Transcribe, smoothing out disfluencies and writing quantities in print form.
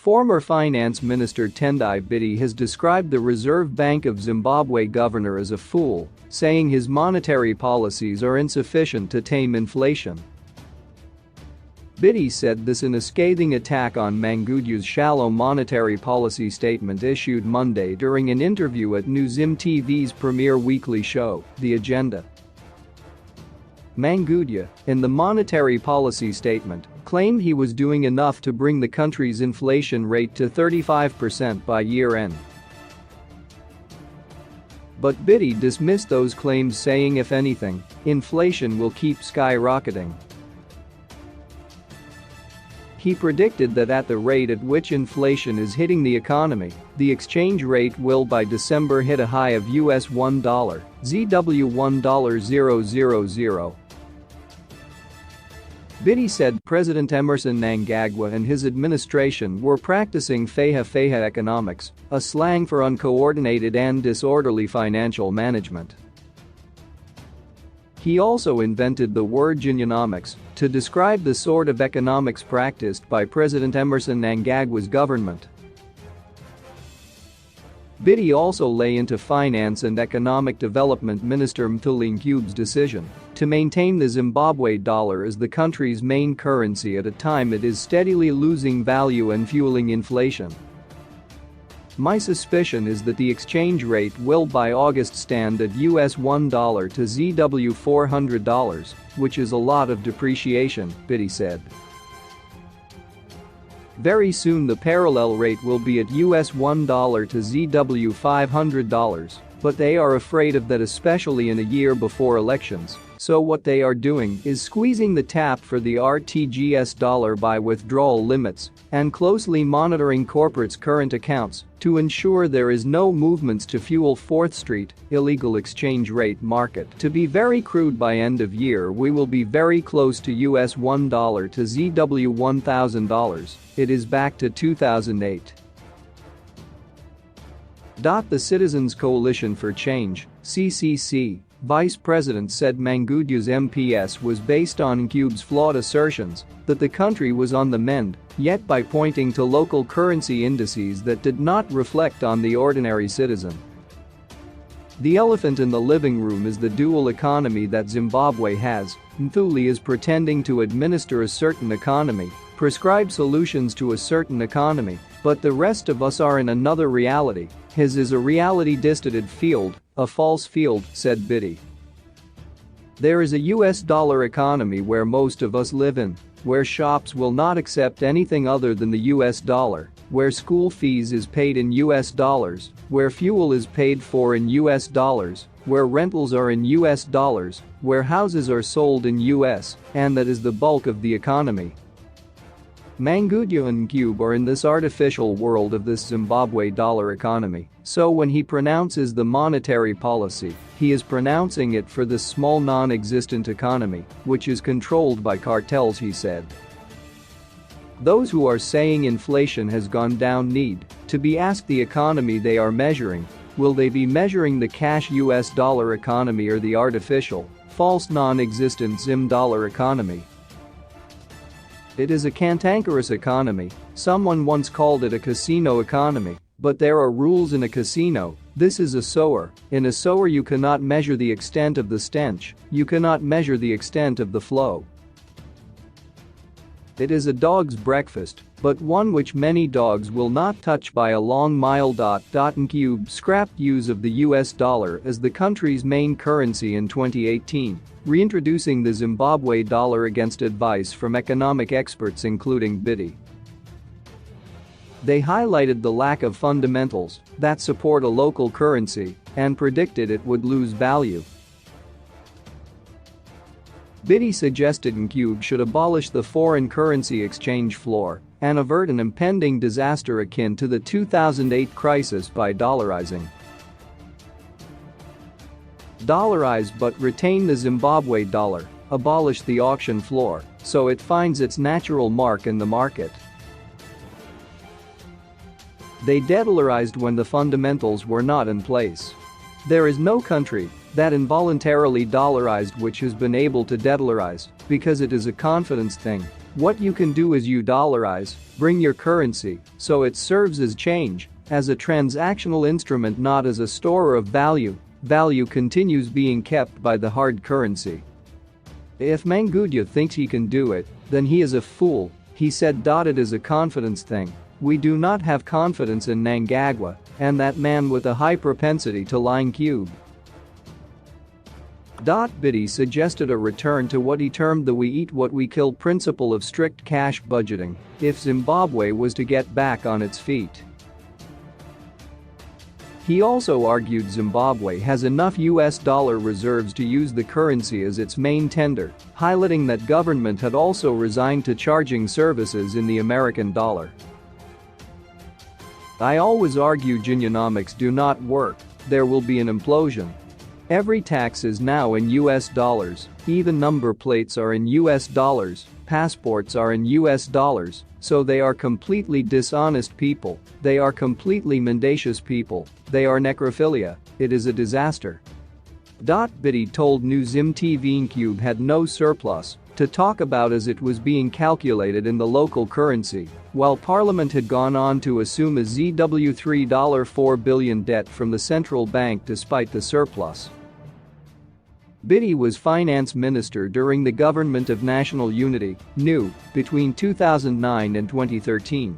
Former Finance Minister Tendai Biti has described the Reserve Bank of Zimbabwe governor as a fool, saying his monetary policies are insufficient to tame inflation. Biti said this in a scathing attack on Mangudya's shallow monetary policy statement issued Monday during an interview at New Zim TV's premier weekly show, The Agenda. Mangudya, in the monetary policy statement, claimed he was doing enough to bring the country's inflation rate to 35% by year-end. But Biti dismissed those claims, saying if anything, inflation will keep skyrocketing. He predicted that at the rate at which inflation is hitting the economy, the exchange rate will by December hit a high of US $1, ZW $1.000. Biti said President Emerson Mnangagwa and his administration were practicing feja economics, a slang for uncoordinated and disorderly financial management. He also invented the word "unionomics" to describe the sort of economics practiced by President Emerson Mnangagwa's government. Biti also lay into Finance and Economic Development Minister Mthuli Ncube's decision to maintain the Zimbabwe dollar as the country's main currency at a time it is steadily losing value and fueling inflation. My suspicion is that the exchange rate will by August stand at US $1 to ZW $400, which is a lot of depreciation, Biti said. Very soon the parallel rate will be at US $1 to ZW $500, but they are afraid of that, especially in a year before elections, so what they are doing is squeezing the tap for the RTGS dollar by withdrawal limits and closely monitoring corporates' current accounts to ensure there is no movements to fuel 4th Street, illegal exchange rate market. To be very crude, by end of year we will be very close to US $1 to ZW $1,000. It is back to 2008. The Citizens Coalition for Change, CCC, Vice President said Mangudya's MPS was based on Ncube's flawed assertions that the country was on the mend, yet by pointing to local currency indices that did not reflect on the ordinary citizen. The elephant in the living room is the dual economy that Zimbabwe has. Mthuli is pretending to administer a certain economy, prescribe solutions to a certain economy, but the rest of us are in another reality. His is a reality-distorted field, a false field, said Biti. There is a US dollar economy where most of us live in, where shops will not accept anything other than the US dollar, where school fees is paid in US dollars, where fuel is paid for in US dollars, where rentals are in US dollars, where houses are sold in US, and that is the bulk of the economy. Mangudya and Ncube are in this artificial world of this Zimbabwe dollar economy, so when he pronounces the monetary policy, he is pronouncing it for this small non-existent economy, which is controlled by cartels, he said. Those who are saying inflation has gone down need to be asked the economy they are measuring. Will they be measuring the cash US dollar economy or the artificial, false non-existent Zim dollar economy? It is a cantankerous economy. Someone once called it a casino economy, but there are rules in a casino. This is a sewer. In a sewer you cannot measure the extent of the stench, you cannot measure the extent of the flow. It is a dog's breakfast, but one which many dogs will not touch by a long mile. Ncube scrapped use of the US dollar as the country's main currency in 2018, reintroducing the Zimbabwe dollar against advice from economic experts including Biti. They highlighted the lack of fundamentals that support a local currency and predicted it would lose value. Biti suggested Ncube should abolish the foreign currency exchange floor and avert an impending disaster akin to the 2008 crisis by dollarizing. Dollarize but retain the Zimbabwe dollar, abolish the auction floor so it finds its natural mark in the market. They de-dollarized when the fundamentals were not in place. There is no country that involuntarily dollarized which has been able to de-dollarize because it is a confidence thing. What you can do is you dollarize, bring your currency, so it serves as change, as a transactional instrument, not as a storer of value. Value continues being kept by the hard currency. If Mangudya thinks he can do it, then he is a fool, he said. It is a confidence thing. We do not have confidence in Mnangagwa and that man with a high propensity to lie. Ncube. Biti suggested a return to what he termed the "we eat what we kill" principle of strict cash budgeting if Zimbabwe was to get back on its feet. He also argued Zimbabwe has enough US dollar reserves to use the currency as its main tender, highlighting that government had also resigned to charging services in the American dollar. I always argue Unionomics do not work, there will be an implosion. Every tax is now in US dollars, even number plates are in US dollars, passports are in US dollars, so they are completely dishonest people, they are completely mendacious people, they are necrophilia, it is a disaster. Biti told News TV Ncube had no surplus to talk about as it was being calculated in the local currency, while Parliament had gone on to assume a $3.4 billion debt from the central bank despite the surplus. Biti was finance minister during the Government of National Unity (NU) between 2009 and 2013.